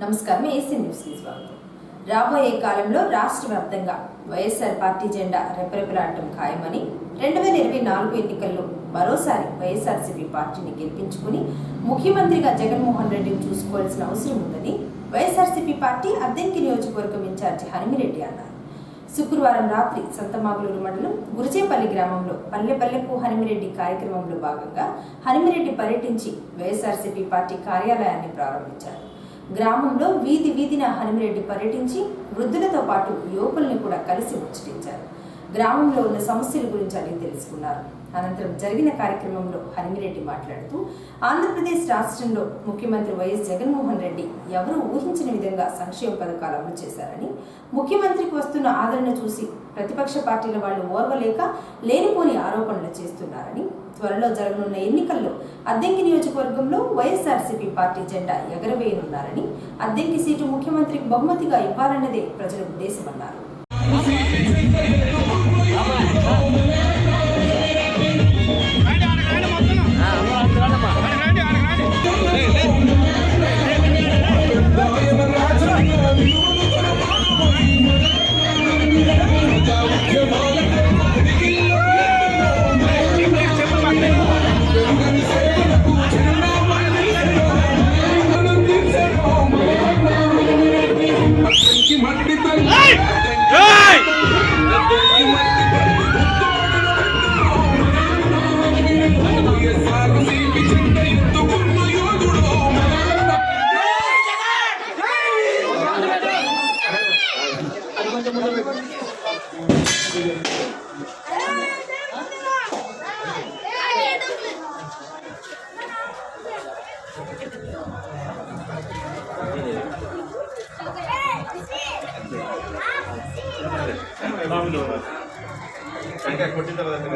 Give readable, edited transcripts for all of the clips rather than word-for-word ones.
నమస్కారం. AC news కి స్వాగతం. రాబోయే కాలంలో రాష్ట్ర వ్యాప్తంగా వైఎస్ఆర్ పార్టీ జెండా రెపరెపలాడటం ఖాయమని 2024 ఎన్నికల్లో మరోసారి వైఎస్ఆర్సీపీ పార్టీని గెలిపించుకుని ముఖ్యమంత్రిగా జగన్మోహన్ రెడ్డిని చూసుకోవాల్సిన అవసరం ఉందని వైఎస్ఆర్సీపీ పార్టీ అద్దెంకి నియోజకవర్గం ఇన్ఛార్జి హనుమిరెడ్డి అన్నారు. శుక్రవారం రాత్రి సంతమాగులూరు మండలం గురిచేపల్లి గ్రామంలో పల్లెపల్లెకు హనుమిరెడ్డి కార్యక్రమంలో భాగంగా హనుమిరెడ్డి పర్యటించి వైఎస్ఆర్సీపీ పార్టీ కార్యాలయాన్ని ప్రారంభించారు. గ్రామంలో వీధి వీధిన హనుమిరెడ్డి పర్యటించి వృద్ధులతో పాటు యువకుల్ని కూడా కలిసి ముచ్చటించారు. గ్రామంలో ఉన్న సమస్యల గురించి అడిగి తెలుసుకున్నారు. అనంతరం జరిగిన కార్యక్రమంలో హనుమిరెడ్డి మాట్లాడుతూ ఆంధ్రప్రదేశ్ రాష్ట్రంలో ముఖ్యమంత్రి వైఎస్ జగన్మోహన్ రెడ్డి ఎవరూ ఊహించిన విధంగా సంక్షేమ పథకాలు అమలు చేశారని, ముఖ్యమంత్రికి వస్తున్న ఆదరణ చూసి ప్రతిపక్ష పార్టీల వాళ్ళు ఓర్వలేక లేనిపోని ఆరోపణలు చేస్తున్నారని, త్వరలో జరగనున్న ఎన్నికల్లో అద్దెంకి నియోజకవర్గంలో వైఎస్ఆర్సీపీ పార్టీ జెండా ఎగరవేయనున్నారని, అద్దెంకి సీటు ముఖ్యమంత్రికి బహుమతిగా ఇవ్వాలన్నదే ప్రజల ఉద్దేశమన్నారు.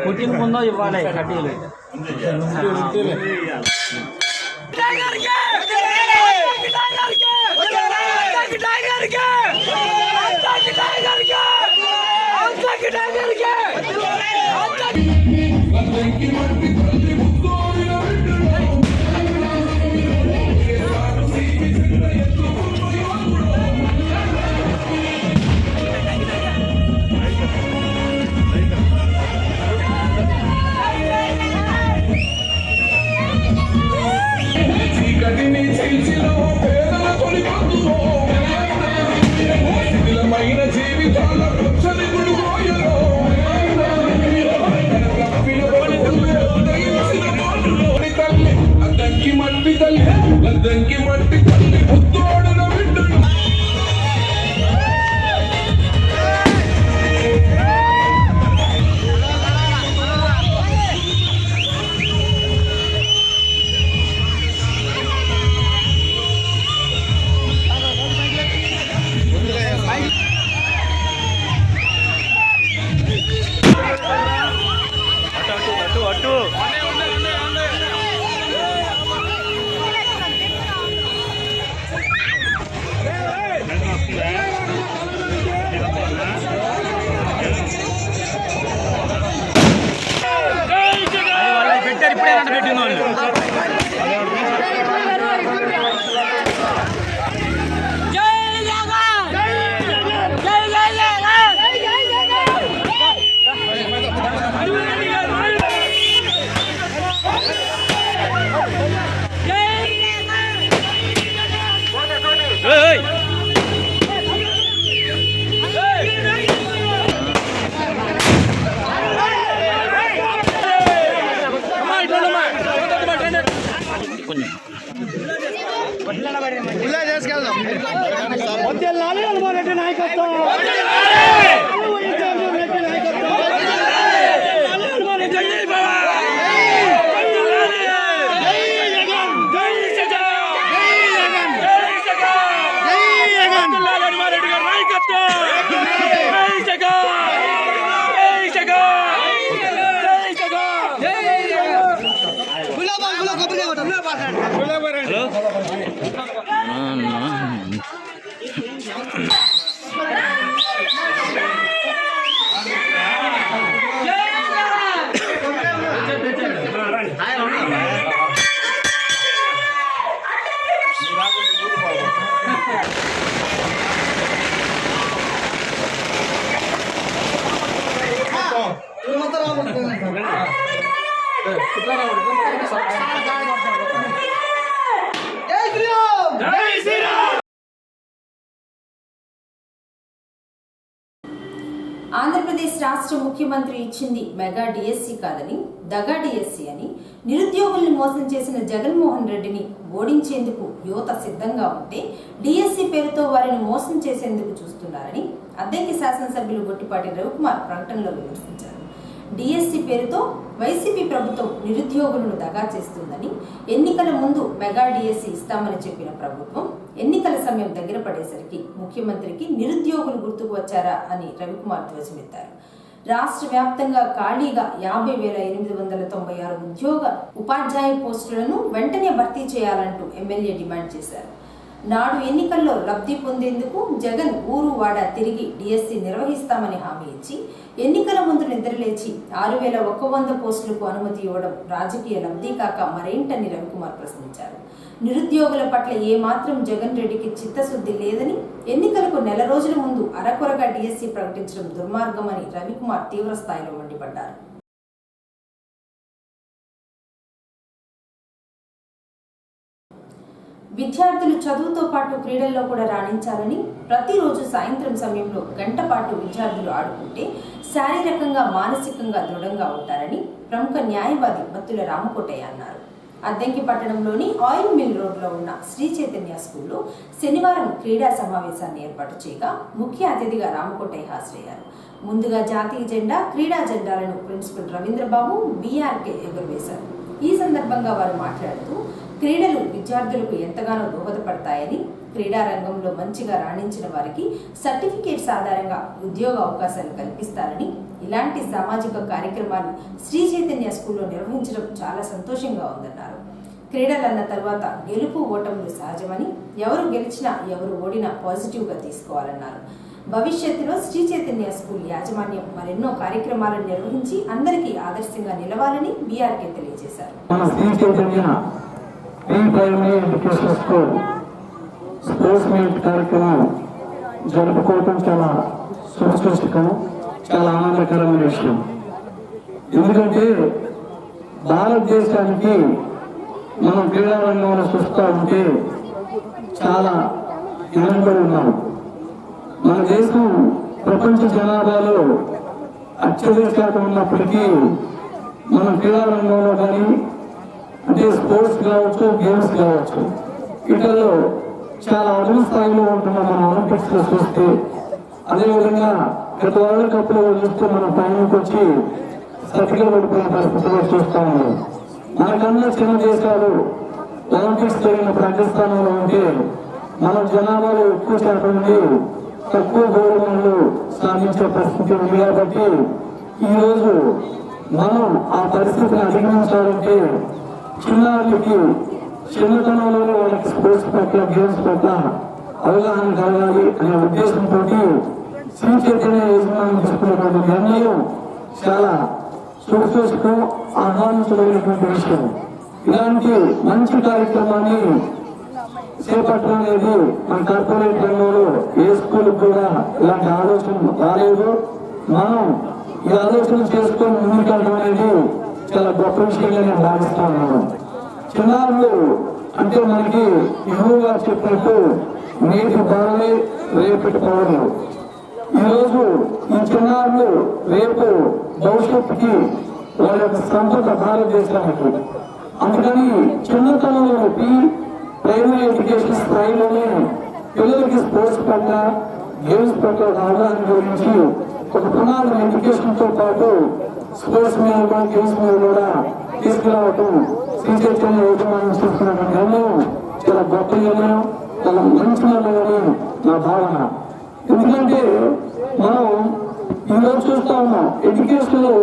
పుట్టిన ముందు ఇవ్వాలి కడ్డీలు. హలో ఆంధ్రప్రదేశ్ రాష్ట్ర ముఖ్యమంత్రి ఇచ్చింది మెగా డిఎస్సి కాదని దగా డిఎస్సి అని నిరుద్యోగుల్ని మోసం చేసిన జగన్మోహన్ రెడ్డిని ఓడించేందుకు యువత సిద్ధంగా ఉంటే డిఎస్సి పేరుతో వారిని మోసం చేసేందుకు చూస్తున్నారని అద్దెంకి శాసనసభ్యులు గొట్టిపాటి రవికుమార్ ప్రకటనలో విమర్శించారు. డిఎస్సి పేరుతో వైసీపీ ప్రభుత్వం నిరుద్యోగులను దగా చేస్తుందని, ఎన్నికల ముందు మెగా డిఎస్సి ఇస్తామని చెప్పిన ప్రభుత్వం ఎన్నికల సమయం దగ్గర పడేసరికి ముఖ్యమంత్రికి నిరుద్యోగులు గుర్తుకు వచ్చారా అని రవికుమార్ ధ్వజమెత్తారు. రాష్ట్ర వ్యాప్తంగా ఖాళీగా 50,896 ఉపాధ్యాయ పోస్టులను వెంటనే భర్తీ చేయాలంటూ ఎమ్మెల్యే డిమాండ్ చేశారు. నాడు ఎన్నికల్లో లబ్ధి పొందేందుకు జగన్ ఊరు వాడ తిరిగి డిఎస్సి నిర్వహిస్తామని హామీ ఇచ్చి ఎన్నికల ముందు నిద్రలేచి 6,100 పోస్టులకు అనుమతి ఇవ్వడం రాజకీయ లబ్ధి కాక మరేంటని రవికుమార్ ప్రశ్నించారు. నిరుద్యోగుల పట్ల ఏమాత్రం జగన్ రెడ్డికి చిత్తశుద్ధి లేదని, ఎన్నికలకు నెల రోజుల ముందు అరకొరగా డిఎస్సి ప్రకటించడం దుర్మార్గమని రవికుమార్ తీవ్ర స్థాయిలో మండిపడ్డారు. విద్యార్థులు చదువుతో పాటు క్రీడల్లో కూడా రాణించాలని, ప్రతిరోజు సాయంత్రం సమయంలో గంట పాటు విద్యార్థులు ఆడుకుంటే శారీరకంగా మానసికంగా దృఢంగా ఉంటారని ప్రముఖ న్యాయవాది బత్తుల రామకోటయ్య అన్నారు. అద్దెంకి పట్టణంలోని ఆయిల్ మిల్ రోడ్లో ఉన్న శ్రీ చైతన్య స్కూల్లో శనివారం క్రీడా సమావేశాన్ని ఏర్పాటు చేయగా ముఖ్య అతిథిగా రామకోటయ్య హాజరయ్యారు. ముందుగా జాతీయ జెండా, క్రీడా జెండాలను ప్రిన్సిపల్ రవీంద్రబాబు బీఆర్కే ఎగురవేశారు. ఈ సందర్భంగా వారు మాట్లాడుతూ క్రీడలు విద్యార్థులకు ఎంతగానో దోహదపడతాయని, క్రీడా రంగంలో మంచిగా రాణించిన వారికి సర్టిఫికేట్స్ ఆధారంగా ఉద్యోగ అవకాశాలు కల్పిస్తారని, ఇలాంటి సామాజిక కార్యక్రమాలు శ్రీ చైతన్య స్కూల్లో నిర్వహించడం చాలా సంతోషంగా ఉందన్నారు. క్రీడలన్న తర్వాత గెలుపు ఓటములు సహజమని, ఎవరు గెలిచినా ఎవరు ఓడినా పాజిటివ్గా తీసుకోవాలన్నారు. భవిష్యత్తులో శ్రీ చైతన్య స్కూల్ యాజమాన్యం మరెన్నో కార్యక్రమాలను నిర్వహించి అందరికీ ఆదర్శంగా నిలవాలని బీఆర్కే తెలియజేశారు. స్పోర్ట్స్ మీట్ కార్యక్రమం జరుపుకోవటం చాలా సంతోషకరం, చాలా ఆనందకరమైన విషయం. ఎందుకంటే భారతదేశానికి మనం క్రీడా రంగంలో చూస్తూ ఉంటే చాలా వెనుకబడి ఉన్నాము. మన దేశం ప్రపంచ జనాభాలో అత్యధిక శాతం ఉన్నప్పటికీ మనం క్రీడా రంగంలో కానీ, అంటే స్పోర్ట్స్ కావచ్చు, గేమ్స్ కావచ్చు, వీటిల్లో చాలా అడుగు స్థాయిలో ఉంటున్నాం. మనం ఒలింపిక్స్ లో చూస్తే, అదేవిధంగా గత వరల్డ్ కప్ లో చూస్తే మన పైనకి వచ్చి సర్టికల్ పడిపోయిన పరిస్థితిలో చూస్తా ఉన్నాం. మనకన్నా చిన్న దేశాలు ఒలింపిక్స్ జరిగిన అగ్రస్థానంలో ఉంటే మన జనాభాలో ఎక్కువ శాతం ఉంది, తక్కువ గౌరవంలో సాధించే పరిస్థితి ఉంది. కాబట్టి ఈరోజు మనం ఆ పరిస్థితిని అధిగమించాలంటే చిన్నారులకి చిన్నతనంలోనే వాళ్ళకి స్పోర్ట్స్ పట్ల, గేమ్స్ పట్ల అవగాహన కలగాలి అనే ఉద్దేశంతో శ్రీ చైతన్య యజమాని తీసుకున్నటువంటి నిర్ణయం చాలా సుఖం, ఆహ్వానించదగినటువంటి విషయం. ఇలాంటి మంచి కార్యక్రమాన్ని చేపట్టడం అనేది మన కార్పొరేట్ రంగంలో ఏ స్కూల్కి కూడా ఇలాంటి ఆలోచన రాలేదు. మనం ఈ ఆలోచన చేసుకొని ముందుకెళ్ళడం అనేది చాలా గొప్ప విషయంగా నేను భావిస్తా ఉన్నాను. చిన్నారులు అంటే మనకి ఎక్కువగా చెప్పినట్టు నేటి బాలలే రేపటి పౌరులు. ఈరోజు ఈ చిన్నారులు రేపు భవిష్యత్తుకి వాళ్ళ యొక్క సంపద భారతదేశానికి. అందుకని చిన్నతనంలో ప్రైమరీ ఎడ్యుకేషన్ స్థాయిలోనే పిల్లలకి స్పోర్ట్స్ పట్ల, గేమ్స్ పట్ల అవగాహన గురించి ఒక పునాది ఎడ్యుకేషన్ తో పాటు స్పోర్ట్స్ మీద కూడా, గేమ్స్ మీద కూడా తీసుకురావటం శ్రీ చైతన్య యజమాని చేస్తున్నటువంటి నిర్ణయం చాలా గొప్ప నిర్ణయం, చాలా మంచి నిర్ణయం నా భావన. ఎందుకంటే మనం ఈరోజు చూస్తా ఉన్నాం, ఎడ్యుకేషన్ లో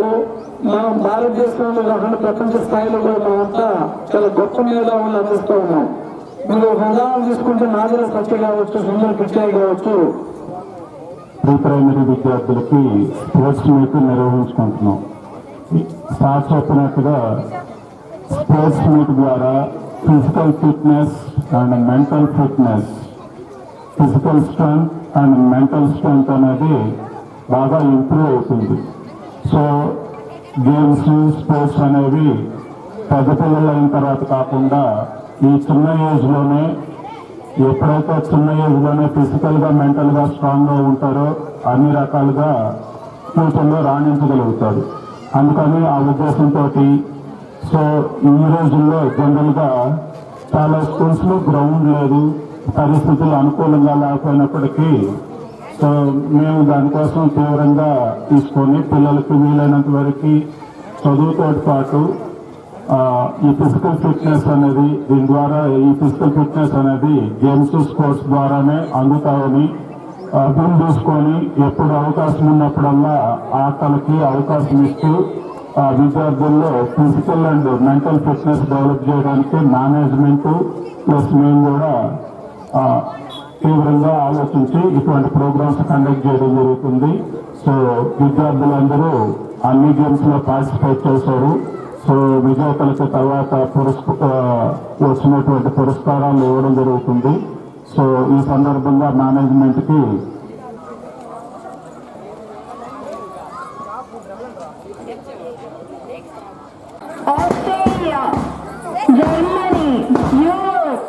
మనం భారతదేశంలో కాకుండా ప్రపంచ స్థాయిలో కూడా మనమంతా చాలా గొప్ప మేధావులు అందిస్తూ ఉన్నాం. మీరు ఉదాహరణ తీసుకుంటే నాగర సత్య కావచ్చు, సుందర పిచ్చయ్య కావచ్చు. ప్రీ ప్రైమరీ విద్యార్థులకి స్పోర్ట్స్ మీట్ నిర్వహించుకుంటున్నాం. సార్ చెప్పినట్టుగా స్పోర్ట్స్ మీట్ ద్వారా physical fitness and mental fitness physical strength and mental strength అనేది బాగా ఇంప్రూవ్ అవుతుంది. సో గేమ్స్ స్పోర్ట్స్ అనేవి పెద్ద పిల్లలు అయిన తర్వాత కాకుండా ఈ చిన్న ఏజ్లోనే, ఎప్పుడైతే చిన్న ఏజ్లోనే ఫిజికల్గా మెంటల్గా స్ట్రాంగ్గా ఉంటారో అన్ని రకాలుగా ఫ్యూచర్లో రాణించగలుగుతారు. అందుకని ఆ ఉద్దేశంతో సో ఈ రోజుల్లో జనరల్గా చాలా స్కూల్స్లో గ్రౌండ్ లేదు, పరిస్థితులు అనుకూలంగా లేకపోయినప్పటికీ సో మేము దానికోసం తీవ్రంగా తీసుకొని పిల్లలకి వీలైనంత వరకు చదువుతో పాటు ఈ ఫిజికల్ ఫిట్నెస్ అనేది, దీని ద్వారా ఈ ఫిజికల్ ఫిట్నెస్ అనేది గేమ్స్ స్పోర్ట్స్ ద్వారానే అందుతాయని అర్థం చేసుకొని ఎప్పుడు అవకాశం ఉన్నప్పుడల్లా ఆటలకి అవకాశం ఇస్తూ విద్యార్థుల్లో physical and mental fitness develop చేయడానికి మేనేజ్మెంట్ ప్లస్ మేము కూడా తీవ్రంగా ఆలోచించి ఇటువంటి ప్రోగ్రామ్స్ కండక్ట్ చేయడం జరుగుతుంది. సో విద్యార్థులందరూ అన్ని గేమ్స్ లో పార్టిసిపేట్ చేశారు. సో విజేతలకు తర్వాత వచ్చినటువంటి పురస్కారాలు ఇవ్వడం జరుగుతుంది. సో ఈ సందర్భంగా మేనేజ్మెంట్ కి ఆస్ట్రేలియా, జర్మనీ, యూరోప్,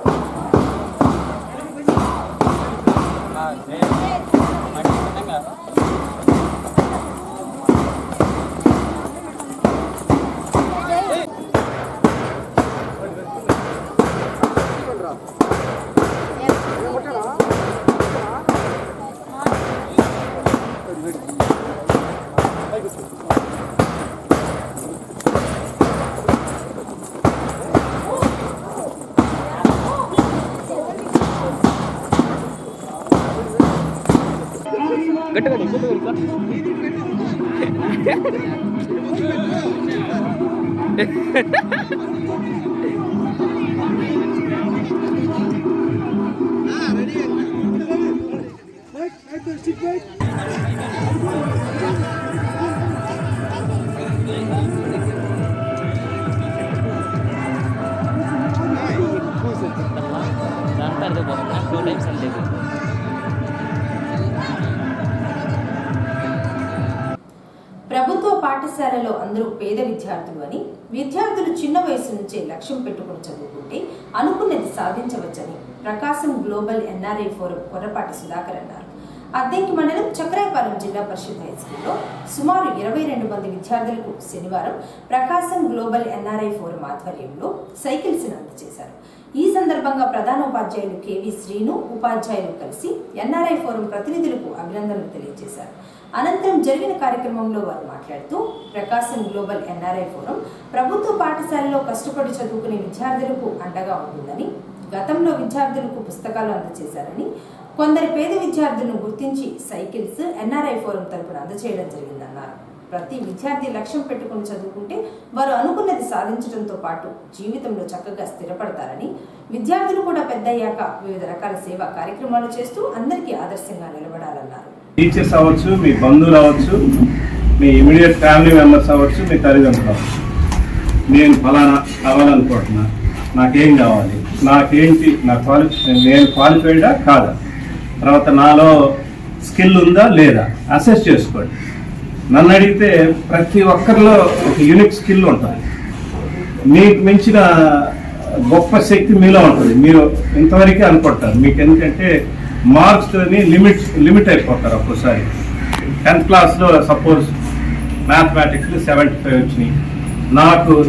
ప్రభుత్వ పాఠశాలలో అందరూ పేద విద్యార్థులు అని, విద్యార్థులు చిన్న వయసు నుంచే లక్ష్యం పెట్టుకుని చదువుకుంటే అనుకున్నది సాధించవచ్చని Prakasam global NRI forum Korrapati Sudhakar అన్నారు. అద్దెంకి మండలం చక్రాయపాలెం జిల్లా పరిషత్ హైస్కూల్లో సుమారు 22 మంది విద్యార్థులకు శనివారం ప్రకాశం గ్లోబల్ ఎన్ఆర్ఐ ఫోరం ఆధ్వర్యంలో సైకిల్స్ అందజేశారు. ఈ సందర్భంగా ప్రధానోపాధ్యాయులు కేవీ శ్రీను, ఉపాధ్యాయులు కలిసి ఎన్ఆర్ఐ ఫోరం ప్రతినిధులకు అభినందనలు తెలియజేశారు. అనంతరం జరిగిన కార్యక్రమంలో వారు మాట్లాడుతూ ప్రకాశం గ్లోబల్ ఎన్ఆర్ఐ ఫోరం ప్రభుత్వ పాఠశాలలో కష్టపడి చదువుకునే విద్యార్థులకు అండగా ఉంటుందని, గతంలో విద్యార్థులకు పుస్తకాలు అందజేశారని, కొందరు పేద విద్యార్థులను గుర్తించి సైకిల్స్ ఎన్ఆర్ఐ ఫోరం తరపున అందజేయడం జరిగిందన్నారు. ప్రతి విద్యార్థి లక్ష్యం పెట్టుకుని చదువుకుంటే వారు అనుకున్నది సాధించడంతో పాటు జీవితంలో చక్కగా స్థిరపడతారని, విద్యార్థులు కూడా పెద్దయ్యాక వివిధ రకాల సేవా కార్యక్రమాలు చేస్తూ అందరికీ ఆదర్శంగా నిలబడాలన్నారు. టీచర్స్ అవ్వచ్చు, మీ బంధువులు అవ్వచ్చు, మీ ఇమీడియట్ ఫ్యామిలీ మెంబర్స్ అవ్వచ్చు, మీ తల్లిదండ్రులు అవ్వచ్చు, నేను ఫలానా అవ్వాలనుకుంటున్నా, నాకేం కావాలి, నాకేంటి, నేను క్వాలిఫైడా కాదా, తర్వాత నాలో స్కిల్ ఉందా లేదా అసెస్ చేసుకోండి. నన్ను అడిగితే ప్రతి ఒక్కరిలో ఒక యూనిక్ స్కిల్ ఉంటుంది. మీకు మించిన గొప్ప శక్తి మీలో ఉంటుంది. మీరు ఇంతవరకే అనుకుంటారు. మీకు ఎందుకంటే మార్క్స్తోని లిమిట్ అయిపోతారు. ఒక్కోసారి 10th క్లాస్లో సపోజ్ మ్యాథమెటిక్స్లో 75 వచ్చినాయి.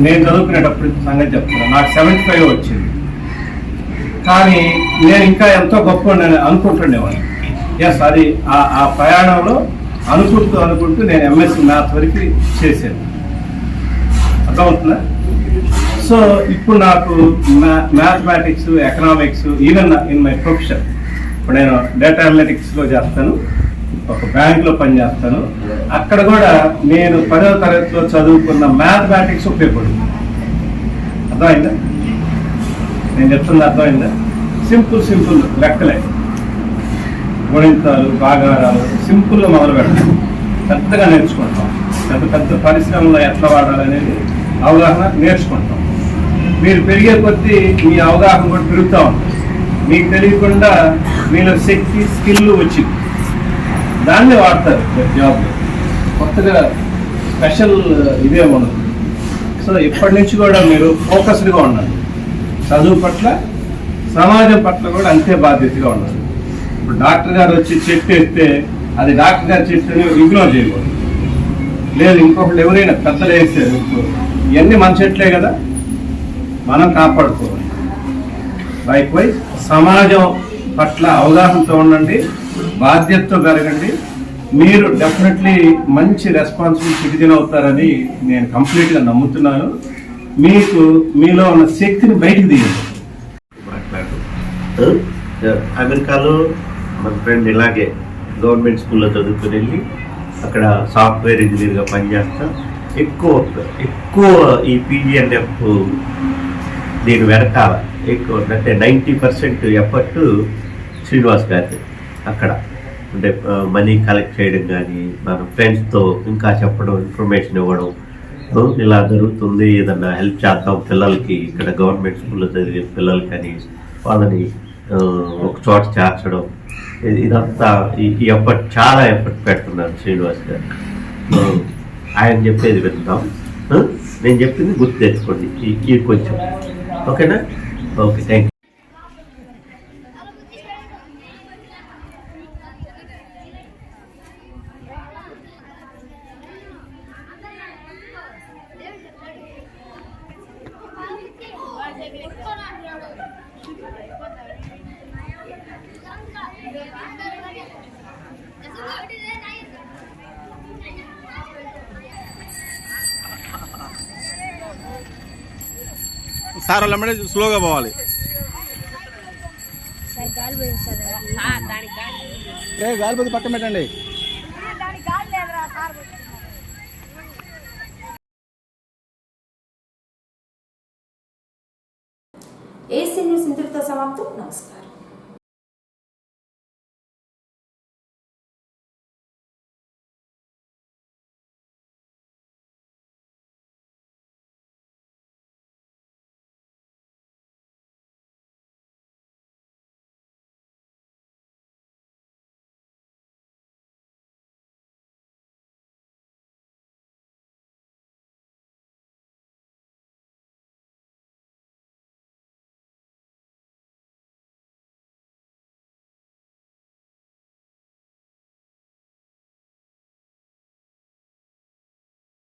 నేను చదువుకునేటప్పుడు సంగతి చెప్తున్నాను, నాకు 75 వచ్చింది. కానీ నేను ఇంకా ఎంతో గొప్ప అనుకుంటుండేవాడిని. ఎస్, అది ఆ ప్రయాణంలో అనుకుంటూ నేను ఎంఎస్సీ మ్యాథ్ వరకు చేశాను. అర్థమవుతుందా? సో ఇప్పుడు నాకు mathematics, economics, even in my profession, ఇప్పుడు నేను డేటా అనలిటిక్స్లో చేస్తాను, ఒక బ్యాంక్లో పనిచేస్తాను. అక్కడ కూడా నేను 10వ తరగతిలో చదువుకున్న మ్యాథమెటిక్స్ ఉపయోగపడుతుంది. అర్థమైందా? నేను చెప్తుంది అర్థమైందా? సింపుల్ లెక్కలే, గుణింతాలు, భాగారాలు సింపుల్గా మొదలు పెడతాం, పెద్దగా నేర్చుకుంటాం. పెద్ద పరిశ్రమలో ఎట్లా వాడాలనేది అవగాహన నేర్చుకుంటాం. మీరు పెరిగే కొద్దీ మీ అవగాహన కూడా పెరుగుతూ ఉంటుంది. మీకు తెలియకుండా మీలో శక్తి స్కిల్ వచ్చింది, దాన్ని వాడతారు జాబ్లో. కొత్తగా స్పెషల్ ఇదే ఉండదు. సో ఇప్పటి నుంచి కూడా మీరు ఫోకస్డ్గా ఉండాలి. చదువు పట్ల, సమాజం పట్ల కూడా అంతే బాధ్యతగా ఉండాలి. ఇప్పుడు డాక్టర్ గారు వచ్చి చెట్టు వేస్తే అది డాక్టర్ గారు చెట్టుని ఇగ్నోర్ చేయకూడదు. లేదు ఇంకొకళ్ళు ఎవరైనా పెద్దలు వేస్తారు, ఇవన్నీ మన చెట్లే కదా, మనం కాపాడుకోవాలి. లైక్వైజ్ సమాజం పట్ల అవగాహనతో ఉండండి, బాధ్యతతో పెరగండి. మీరు డెఫినెట్లీ మంచి రెస్పాన్సిబుల్ సిటిజన్ అవుతారని నేను కంప్లీట్గా నమ్ముతున్నాను. మీకు మీలో ఉన్న శక్తిని బయటకు తీయండి. అమెరికాలో మన ఫ్రెండ్ ఇలాగే గవర్నమెంట్ స్కూల్లో చదువుకుని వెళ్ళి అక్కడ సాఫ్ట్వేర్ ఇంజనీర్గా పనిచేస్తా. ఎక్కువ ఈ పీజీఎన్ఎఫ్ దీని వెనకాల ఎక్కువ అంటే 90% ఎఫర్ట్ శ్రీనివాస్ గారి అక్కడ. అంటే మనీ కలెక్ట్ చేయడం కానీ, మన ఫ్రెండ్స్తో ఇంకా చెప్పడం, ఇన్ఫర్మేషన్ ఇవ్వడం, ఇలా జరుగుతుంది, ఏదన్నా హెల్ప్ చేద్దాం పిల్లలకి, ఇక్కడ గవర్నమెంట్ స్కూల్లో చదివే పిల్లలకి అని వాళ్ళని ఒక చోట చేర్చడం, ఇదంతా ఈ ఎఫర్ట్, చాలా ఎఫర్ట్ పెడుతున్నారు శ్రీనివాస్ గారు. ఆయన చెప్పేది విందాం, నేను చెప్పింది గుర్తు తెచ్చుకోండి ఈ కొంచెం. ఓకేనా? Okay, thank you. సార్ వాళ్ళ స్లోగా పోవాలి. గాలిపోతే పక్కన పెట్టండి. ఏసీ న్యూస్ ఇంతటితో సమాప్తం. నమస్కారం.